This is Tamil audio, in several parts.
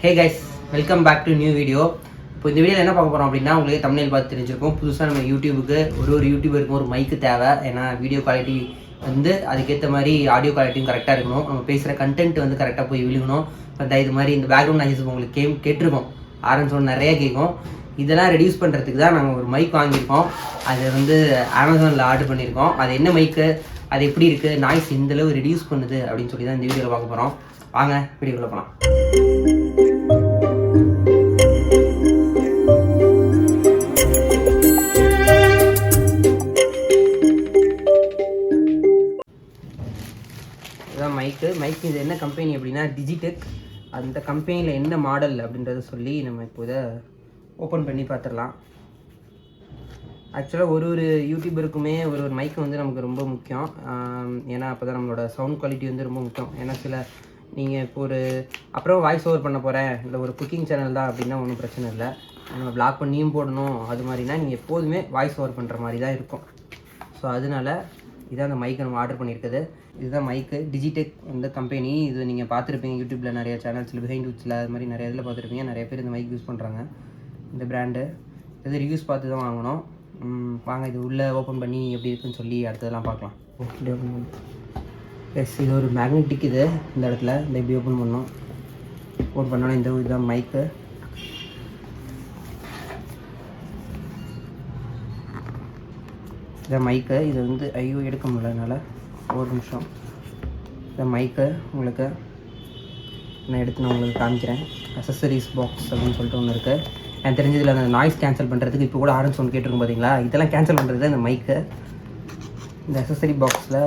Hey guys, welcome back to new video. இப்போ இந்த வீடியோவில் என்ன பார்க்க போகிறோம் அப்படின்னா, உங்களுக்கு தமிழில் பார்த்து தெரிஞ்சிருக்கும். புதுசாக நம்ம யூடியூபுக்கு ஒரு யூடியூபருக்கும் ஒரு மைக்கு தேவை. ஏன்னா வீடியோ குவாலிட்டி வந்து அதுக்கேற்ற மாதிரி ஆடியோ குவாலிட்டியும் கரெக்டாக இருக்கணும். நம்ம பேசுகிற கண்டென்ட் வந்து கரெக்டாக போய் விழுகணும். இப்போ இது மாதிரி இந்த பேக்ரவுண்ட் நாய்ஸ் உங்களுக்கு கேட்டிருக்கோம், ஆரன் சவுண்ட் நிறைய கேட்கும். இதெல்லாம் ரெடியூஸ் பண்ணுறதுக்கு தான் நாங்கள் ஒரு மைக் வாங்கியிருக்கோம். அதை வந்து அமேசானில் ஆர்டர் பண்ணியிருக்கோம். அது என்ன மைக்கு, அது எப்படி இருக்குது, நாய்ஸ் இந்தளவு ரெடியூஸ் பண்ணுது அப்படின்னு சொல்லி தான் இந்த வீடியோவில் பார்க்க போகிறோம். வாங்க வீடியோக்குள்ளே போகலாம். இதுதான் மைக்கு இது என்ன கம்பெனி அப்படின்னா டிஜிடெக். அந்த கம்பெனியில் என்ன மாடல் அப்படின்றத சொல்லி நம்ம இப்போ இதை ஓப்பன் பண்ணி பார்த்துடலாம். ஆக்சுவலாக ஒரு யூடியூபருக்குமே ஒரு மைக்கு வந்து நமக்கு ரொம்ப முக்கியம். ஏன்னா அப்போ தான் நம்மளோட சவுண்ட் குவாலிட்டி வந்து ரொம்ப முக்கியம். ஏன்னா நீங்கள் இப்போ அப்புறம் வாய்ஸ் ஓவர் பண்ண போகிறேன், இல்லை ஒரு குக்கிங் சேனல் தான் அப்படின்னா ஒன்றும் பிரச்சனை இல்லை. நம்ம பிளாக் பண்ணியும் போடணும், அது மாதிரினா நீங்கள் எப்போதுமே வாய்ஸ் ஓவர் பண்ணுற மாதிரி தான் இருக்கும். ஸோ அதனால இதான் அந்த மைக்கை நம்ம ஆர்டர் பண்ணியிருக்குது. இதுதான் மைக்கு, டிஜிடெக் இந்த கம்பெனி. இது நீங்கள் பார்த்துருப்பீங்க யூடியூப்பில் நிறைய சேனல்ஸில், பிஹைண்ட் விட்ஸில், அது மாதிரி நிறைய இதில் பார்த்துருப்பீங்க. நிறைய பேர் இந்த மைக் யூஸ் பண்ணுறாங்க. இந்த பிராண்டு இது ரிவ்யூஸ் பார்த்து தான் வாங்கணும். வாங்க இது உள்ளே ஓப்பன் பண்ணி எப்படி இருக்குன்னு சொல்லி அடுத்ததெல்லாம் பார்க்கலாம். ஓகே, ஓப்பன் பண்ணி எஸ், இது ஒரு மேக்னெட்டிக். இது இந்த இடத்துல இந்த எப்படி ஓப்பன் பண்ணோம். ஓப்பன் பண்ணோன்னா இந்த இதுதான் மைக்கு. இதான் மைக்கு. இது வந்து எடுக்க முடியலனால ஒரு நிமிஷம். இந்த மைக்கு உங்களுக்கு நான் உங்களுக்கு காமிக்கிறேன். அசசரிஸ் பாக்ஸ் அப்படின்னு சொல்லிட்டு ஒன்று இருக்குது. எனக்கு தெரிஞ்சதில் அந்த நாய்ஸ் கேன்சல் பண்ணுறதுக்கு இப்போ கூட ஆரன் சவுண்ட் கேட்டிருக்கும் பார்த்தீங்களா, இதெல்லாம் கேன்சல் பண்ணுறது இந்த மைக்கு. இந்த அசசரி பாக்ஸில்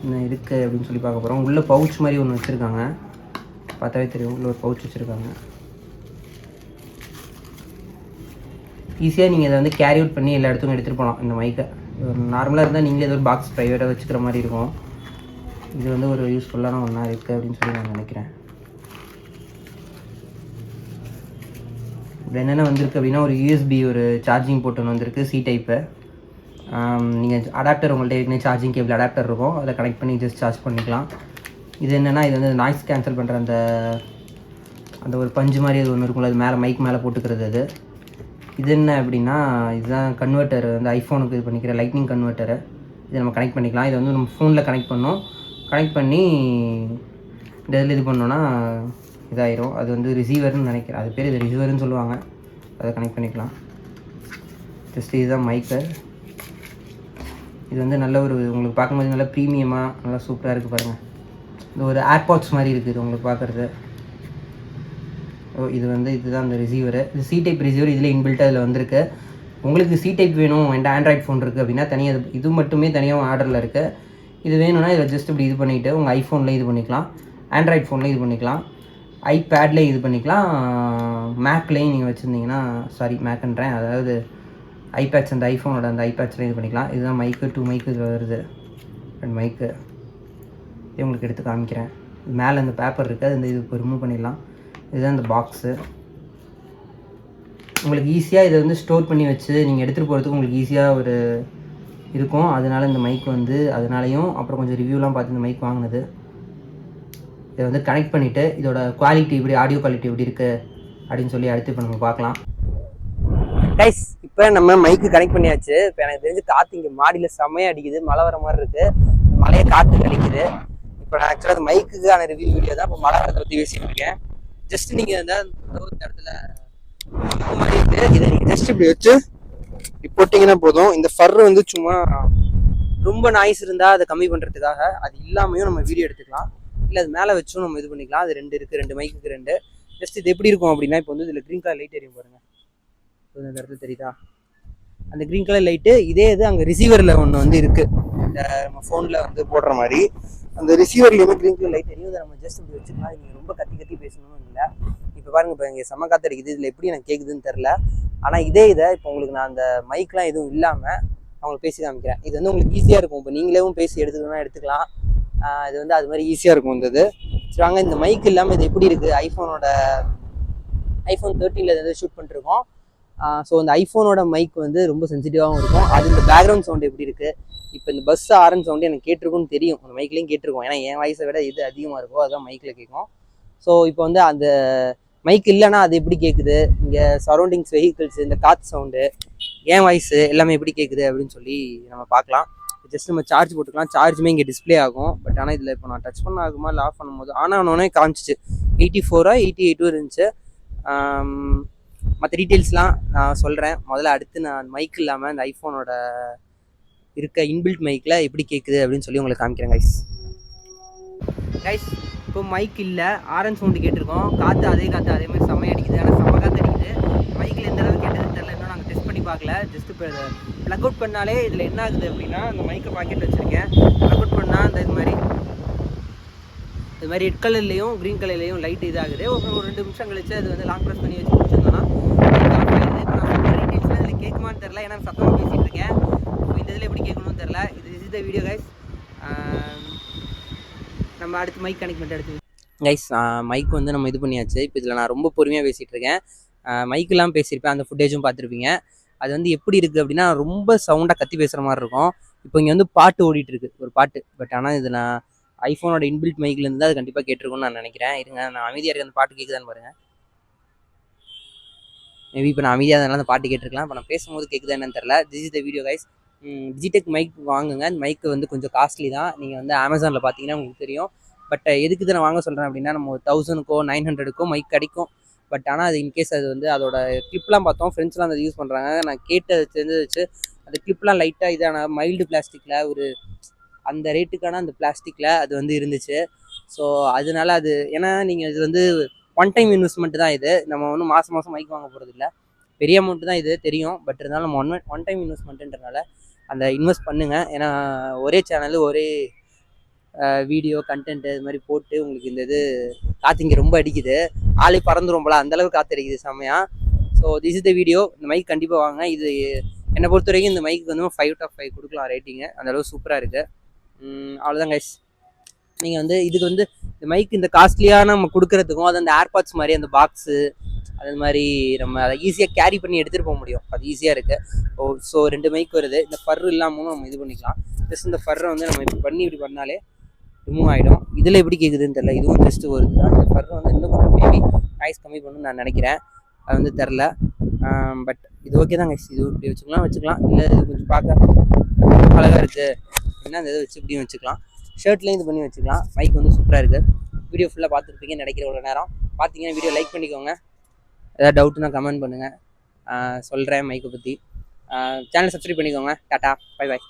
என்ன இருக்குது அப்படின்னு சொல்லி பார்க்க போகிறோம். உள்ளே பவுச் மாதிரி ஒன்று வச்சுருக்காங்க, பார்த்தாவே தெரியும். உள்ள ஒரு பவுச் வச்சுருக்காங்க. ஈஸியாக நீங்கள் இதை வந்து கேரி அவுட் பண்ணி எல்லா இடத்துக்கும் எடுத்துகிட்டு போகலாம். இந்த மைக்கை நார்மலாக இருந்தால் நீங்களே ஏதோ ஒரு பாக்ஸ் ப்ரைவேட்டாக வச்சுக்கிற மாதிரி இருக்கும். இது வந்து ஒரு யூஸ்ஃபுல்லான ஒன்றா இருக்குது அப்படின்னு சொல்லி நான் நினைக்கிறேன். இப்போ என்னென்ன வந்திருக்கு அப்படின்னா, ஒரு யூஎஸ்பி ஒரு சார்ஜிங் போர்ட் ஒன்று வந்திருக்கு, சி டைப்பு. நீங்கள் அடாப்டர் உங்கள்கிட்ட ஏற்கனவே சார்ஜிங் கேபிள் அடாப்டர் இருக்கும், அதை கனெக்ட் பண்ணி ஜஸ்ட் சார்ஜ் பண்ணிக்கலாம். இது என்னென்னா, இது வந்து நாய்ஸ் கேன்சல் பண்ணுற அந்த ஒரு பஞ்சு மாதிரி அது ஒன்று இருக்கும்ல, அது மேலே மைக் மேலே போட்டுக்கிறது. அது இது என்ன அப்படின்னா, இதுதான் கன்வெர்ட்டர், வந்து ஐஃபோனுக்கு இது பண்ணிக்கிற லைட்னிங் கன்வெர்ட்டரு. இதை நம்ம கனெக்ட் பண்ணிக்கலாம். இதை வந்து நம்ம ஃபோனில் கனெக்ட் பண்ணோம். கனெக்ட் பண்ணி இந்த இதில் இது பண்ணோன்னா இதாயிரும். அது வந்து ரிசீவர்னு நினைக்கிறேன், அது பேர் இது ரிசீவர்னு சொல்லுவாங்க. அதை கனெக்ட் பண்ணிக்கலாம். ஜஸ்ட் இதுதான் மைக்கு. இது வந்து நல்ல ஒரு உங்களுக்கு பார்க்கும்போது நல்லா ப்ரீமியமாக நல்லா சூப்பராக இருக்குது பாருங்கள். இது ஒரு ஏர்பாட்ஸ் மாதிரி இருக்குது உங்களுக்கு பார்க்குறது. இது வந்து இதுதான் அந்த ரிசீவரு. இது சி டைப் ரிசீவர். இதில் இன்பில்ட்டாக இதில் வந்திருக்கு. உங்களுக்கு சி டைப் வேணும், என்கிட்ட ஆண்ட்ராய்ட் ஃபோன் இருக்குது அப்படின்னா தனியாக இது மட்டுமே தனியாக ஆர்டரில் இருக்குது. இது வேணும்னா இதில் ஜஸ்ட் இப்படி இது பண்ணிவிட்டு உங்கள் ஐஃபோனில் இது பண்ணிக்கலாம், ஆண்ட்ராய்ட் ஃபோனில் இது பண்ணிக்கலாம், ஐபேட்லேயும் இது பண்ணிக்கலாம், மேக்லேயும் நீங்கள் வச்சுருந்தீங்கன்னா, சாரி மேக்ன்றேன், அதாவது ஐபேட்ஸ், அந்த ஐஃபோனோட அந்த ஐபேட்ஸ்லேயும் இது பண்ணிக்கலாம். இதுதான் மைக்கு, 2 மைக்கு இதில் வருது, 2 மைக்கு. இது உங்களுக்கு எடுத்து காமிக்கிறேன். மேலே அந்த பேப்பர் இருக்குது, அது இது இப்போ ரிமூவ் பண்ணிடலாம். இதுதான் இந்த பாக்ஸு. உங்களுக்கு ஈஸியாக இதை வந்து ஸ்டோர் பண்ணி வச்சு நீங்கள் எடுத்துகிட்டு போகிறதுக்கு உங்களுக்கு ஈஸியாக ஒரு இருக்கும். அதனால் இந்த மைக் வந்து அதனாலையும் அப்புறம் கொஞ்சம் ரிவ்யூலாம் பார்த்து இந்த மைக் வாங்கினது. இதை வந்து கனெக்ட் பண்ணிவிட்டு இதோட குவாலிட்டி எப்படி, ஆடியோ குவாலிட்டி எப்படி இருக்குது அப்படின்னு சொல்லி அடுத்து இப்போ நம்ம பார்க்கலாம். கைஸ், இப்போ நம்ம மைக்கு கனெக்ட் பண்ணியாச்சு. இப்போ எனக்கு தெரிஞ்சு காற்று இங்கே மாடியில் செம்மையாக அடிக்குது, மழை வர மாதிரி இருக்குது. மழையை காற்று கிடைக்குது. இப்போ நான் ஆக்சுவலாக அந்த மைக்குக்கான ரிவ்யூ வீடியோ தான் இப்போ மழை வரதை பற்றி பேசிட்டு இருக்கேன். ஜஸ்ட் நீங்கள் இந்த இடத்துல மாதிரி இருக்குது, இதை நீங்கள் ஜஸ்ட் இப்படி வச்சு போட்டிங்கன்னா போதும். இந்த ஃபர் வந்து சும்மா ரொம்ப நாய்ஸ் இருந்தால் அதை கம்மி பண்ணுறதுக்காக, அது இல்லாமையும் நம்ம வீடியோ எடுத்துக்கலாம். இல்லை அது மேலே வச்சும் நம்ம இது பண்ணிக்கலாம். அது 2 இருக்குது, 2 மைக்குக்கு 2. ஜஸ்ட் இது எப்படி இருக்கும் அப்படின்னா, இப்போ வந்து இதில் க்ரீன் கலர் லைட் எரியும் பாருங்கள். இந்த இடத்துல தெரியுதா அந்த க்ரீன் கலர் லைட்டு? இதே இது அங்கே ரிசீவரில் ஒன்று வந்து இருக்குது, இந்த நம்ம ஃபோனில் வந்து போடுற மாதிரி. அந்த ரிசீவர்லேயுமே க்ரீன் கலர் லைட் எரியும். இதை நம்ம ஜஸ்ட் இப்படி வச்சுக்கலாம். நீங்கள் ரொம்ப கத்தி பேசணும்னு இல்லை. இப்போ பாருங்கள், இப்போ இங்கே செம்ம காற்று அடிக்குது. இதில் எப்படி எனக்கு கேட்குதுன்னு தெரில. ஆனால் இதை இப்போ உங்களுக்கு நான் அந்த மைக்லாம் எதுவும் இல்லாமல் அவங்களுக்கு பேசி காமிக்கிறேன். இது வந்து உங்களுக்கு ஈஸியாக இருக்கும். இப்போ நீங்களேவும் பேசி எடுத்துக்கணும்னா எடுத்துக்கலாம். இது வந்து அது மாதிரி ஈஸியாக இருக்கும் இந்த இது. சரி வாங்க, இந்த மைக் இல்லாமல் இது எப்படி இருக்குது, ஐஃபோன் 13 வந்து ஷூட் பண்ணிருக்கோம். ஸோ இந்த ஐஃபோனோட மைக் வந்து ரொம்ப சென்சிட்டிவாகவும் இருக்கும். அது இந்த பேக்ரவுண்ட் சவுண்ட் எப்படி இருக்குது, இப்போ இந்த பஸ் ஆரன் சவுண்டு எனக்கு கேட்டிருக்குன்னு தெரியும், அந்த மைக்லேயும் கேட்டிருக்கோம். ஏன்னா என் வாய்ஸை விட இது அதிகமாக இருக்கும், அதுதான் மைக்கில் கேட்கும். ஸோ இப்போ வந்து அந்த மைக் இல்லைன்னா அது எப்படி கேட்குது, இங்கே சரௌண்டிங்ஸ் வெஹிக்கிள்ஸ் இந்த காற்று சவுண்டு ஏன் வாய்ஸு எல்லாமே எப்படி கேட்குது அப்படின்னு சொல்லி நம்ம பார்க்கலாம். ஜஸ்ட் நம்ம சார்ஜ் போட்டுக்கலாம். சார்ஜுமே இங்கே டிஸ்பிளே ஆகும். பட் ஆனால் இதில் இப்போ நான் டச் பண்ண ஆகுமா இல்லை ஆஃப் பண்ணும்போது ஆனோடனே காமிச்சிச்சு 84 88 இருந்துச்சு. மற்ற டீட்டெயில்ஸ்லாம் நான் சொல்கிறேன். முதல்ல அடுத்து நான் மைக் இல்லாமல் இந்த ஐஃபோனோட இருக்க இன்பில்ட் மைக்கில் எப்படி கேட்குது அப்படின்னு சொல்லி உங்களுக்கு காமிக்கிறேன் கைஸ். இப்போ மைக் இல்லை, ஆரன் சவுண்டு கேட்டிருக்கோம். காற்று அதே மாதிரி செம்மையாக அடிக்குது. ஆனால் செம்ம காற்று அடிக்குது. மைக்கில் எந்த அளவுக்கு கேட்டதுன்னு தெரியல, இன்னும் நாங்கள் டெஸ்ட் பண்ணி பார்க்கல. ஜஸ்ட் இப்போ ப்ளக் அவுட் பண்ணாலே இதில் என்ன ஆகுது அப்படின்னா, அந்த மைக்கை பாக்கெட் வச்சுருக்கேன். ப்ளக் அவுட் பண்ணால் இது மாதிரி ரெட் கலர்லேயும் க்ரீன் கலர்லேயும் லைட் இதாகுது. ஒரு 2 நிமிஷம் கழிச்சு அது வந்து லாங் ப்ரெஸ் பண்ணி வச்சு முடிச்சிருந்தோன்னா இப்போ நான் சொல்கிற டீட்டெயில்ஸ்லாம் இதில் கேட்குமான்னு தெரில, ஏன்னா சத்தமாக பேசிகிட்டு இருக்கேன். இந்த இதில் எப்படி கேட்கணும்னு தெரில. இது த வீடியோ கைஸ். நம்ம அடுத்து மைக் கனெக்ட் பண்ணிட்டு அடுத்து கைஸ் மைக் வந்து நம்ம இது பண்ணியாச்சு. இப்போ இதில் நான் ரொம்ப பொறுமையாக பேசிகிட்டு இருக்கேன். மைக்கெல்லாம் பேசியிருப்பேன், அந்த ஃபுட்டேஜும் பார்த்துருப்பீங்க. அது வந்து எப்படி இருக்குது அப்படின்னா, ரொம்ப சவுண்டாக கத்தி பேசுகிற மாதிரி இருக்கும். இப்போ இங்கே வந்து பாட்டு ஓடிட்டுருக்கு, ஒரு பாட்டு. பட் ஆனால் இது நான் ஐஃபோனோட இன்பில்ட் மைக்லேருந்து தான் அது கண்டிப்பாக கேட்டிருக்கும்னு நான் நினைக்கிறேன். இருங்க, நான் அமைதியாக இருக்க அந்த பாட்டு கேட்குதான்னு பாருங்கள். மேபி இப்போ நான் அமைதியாக அதனால அந்த பாட்டு கேட்டிருக்கலாம். இப்போ நான் பேசும்போது கேட்குதா என்னன்னு தெரில. This is the video guys. Digitek mic வாங்குங்க. அந்த மைக்கு வந்து கொஞ்சம் காஸ்ட்லி தான். நீங்கள் வந்து அமேசானில் பார்த்தீங்கன்னா உங்களுக்கு தெரியும். பட் எதுக்கு நான் வாங்க சொல்கிறேன் அப்படின்னா, நம்ம 1000க்கோ 900க்கோ மைக் கிடைக்கும். பட் ஆனால் அது இன்கேஸ் அது வந்து அதோட கிளிப்லாம் பார்த்தோம், ஃப்ரெண்ட்ஸ்லாம் அதை யூஸ் பண்ணுறாங்க. நான் கேட்டு தெரிஞ்சு அந்த கிளிப்லாம் லைட்டாக இதான மைல்டு பிளாஸ்டிக்கில் ஒரு அந்த ரேட்டுக்கான அந்த பிளாஸ்டிக்கில் அது வந்து இருந்துச்சு. ஸோ அதனால அது ஏன்னா நீங்கள் இது வந்து ஒன் டைம் இன்வெஸ்ட்மெண்ட் தான். இது நம்ம வந்து மாதம் மைக் வாங்க போகிறது இல்லை, பெரிய அமௌண்ட்டு தான் இது தெரியும். பட் இருந்தாலும் நம்ம ஒன் டைம் இன்வெஸ்ட்மெண்ட்டுன்றனால அந்த இன்வெஸ்ட் பண்ணுங்கள். ஏன்னா ஒரே சேனல் ஒரே வீடியோ கண்டென்ட் இது மாதிரி போட்டு உங்களுக்கு இந்த இது காற்று இங்கே ரொம்ப அடிக்குது, ஆளே பறந்துரும் போல அந்தளவுக்கு காற்று அடிக்குது செம்மையாக. So this is the video. இந்த மைக் கண்டிப்பாக வாங்க. இது என்னை பொறுத்த வரைக்கும் இந்த மைக்கு வந்து 5/5 கொடுக்கலாம் ரேட்டிங்கு, அந்தளவு சூப்பராக இருக்குது. அவ்வளோதான் கைஸ். நீங்கள் வந்து இதுக்கு வந்து இந்த மைக் இந்த காஸ்ட்லியாக நம்ம கொடுக்குறதுக்கும் அது அந்த ஏர்பாட்ஸ் மாதிரி அந்த பாக்ஸு அது மாதிரி நம்ம அதை ஈஸியாக கேரி பண்ணி எடுத்துகிட்டு போக முடியும், அது ஈஸியாக இருக்குது. ஸோ 2 மைக் வருது. இந்த ஃபர் இல்லாமலும் நம்ம இது பண்ணிக்கலாம். ஜஸ்ட் இந்த ஃபர்ரை வந்து நம்ம இப்படி பண்ணாலே ரிமூவ் ஆகிடும். இதில் எப்படி கேட்குதுன்னு தெரில, இதுவும் ஜஸ்ட்டு வருது தான். இந்த ஃபர்ரை வந்து இன்னும் கொஞ்சம் மேபி நாய்ஸ் கம்மி பண்ணணும்னு நான் நினைக்கிறேன், அது வந்து தெரில. பட் இது ஓகே தான் கைஸ். இது இப்படி வச்சுக்கலாம். இல்லை இது கொஞ்சம் பார்க்க அழகாக இருக்குது அப்படின்னா அந்த இதை வச்சு இப்படியும் வச்சுக்கலாம். ஷர்ட்லேயும் இது பண்ணி வச்சுக்கலாம். மைக் வந்து சூப்பராக இருக்குது. வீடியோ ஃபுல்லாக பார்த்துருப்பீங்கன்னு நினைக்கிற ஒரு நேரம் பார்த்தீங்கன்னா வீடியோ லைக் பண்ணிக்கோங்க. ஏதாவது டவுட்னா கமெண்ட் பண்ணுங்கள், சொல்கிறேன் மைக்கை பற்றி. சேனல் சப்ஸ்கிரைப் பண்ணிக்கோங்க. Tata, bye bye.